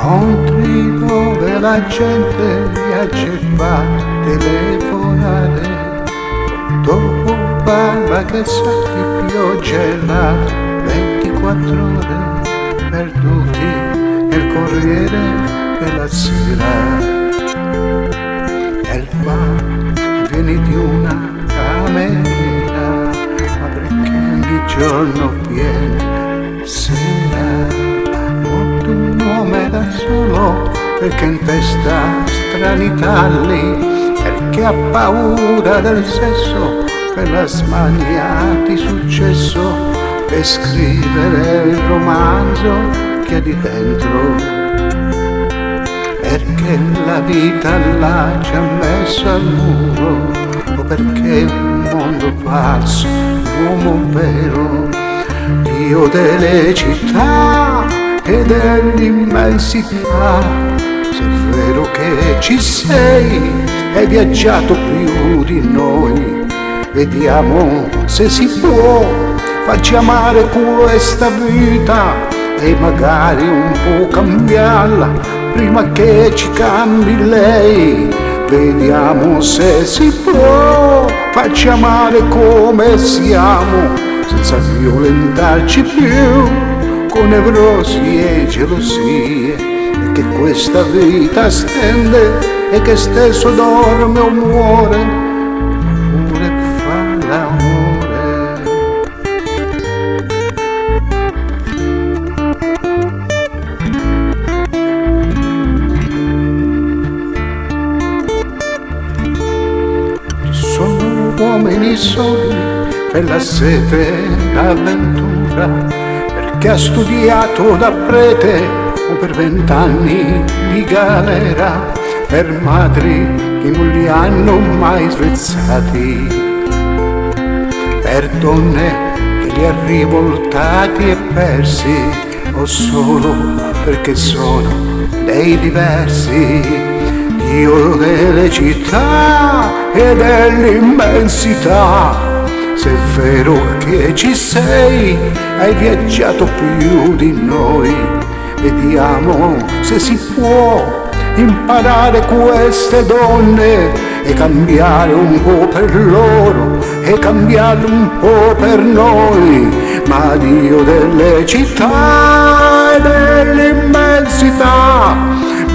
incontri dove la gente viaggia e fa telefonare, dopo barba che sa di pioggia e là 24 ore perduti nel Corriere della Sera. E vieni di una camera, ma perché ogni giorno viene sera? Molto un uomo da solo perché in testa strani talli, perché ha paura del sesso, per la smania di successo, per scrivere il romanzo che ha di dentro, perché la vita l'ha già messo al muro, o perché un mondo falso, uomo vero, Dio delle città e dell'immensità. Se è vero che ci sei, hai viaggiato più di noi, vediamo se si può farci amare questa vita e magari un po' cambiarla prima che ci cambi lei. Vediamo se si può farci amare come siamo, senza violentarci più con nevrosi e gelosie, e che questa vita stende e che stesso dorme o muore, oppure fa l'amore. Sono uomini soli per la sete d'avventura, perché ha studiato da prete o per 20 anni di galera, per madri che non li hanno mai svezzati, per donne che li ha rivoltati e persi, o solo perché sono dei diversi. Dio delle città e dell'immensità, se è vero che ci sei, hai viaggiato più di noi, vediamo se si può imparare queste donne e cambiare un po' per loro e cambiare un po' per noi. Ma Dio delle città e dell'immensità,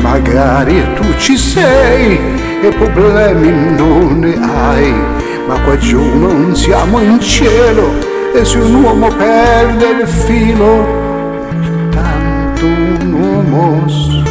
magari tu ci sei e problemi non ne hai, ma qua giù non siamo in cielo, e se un uomo perde il filo è soltanto un uomo solo.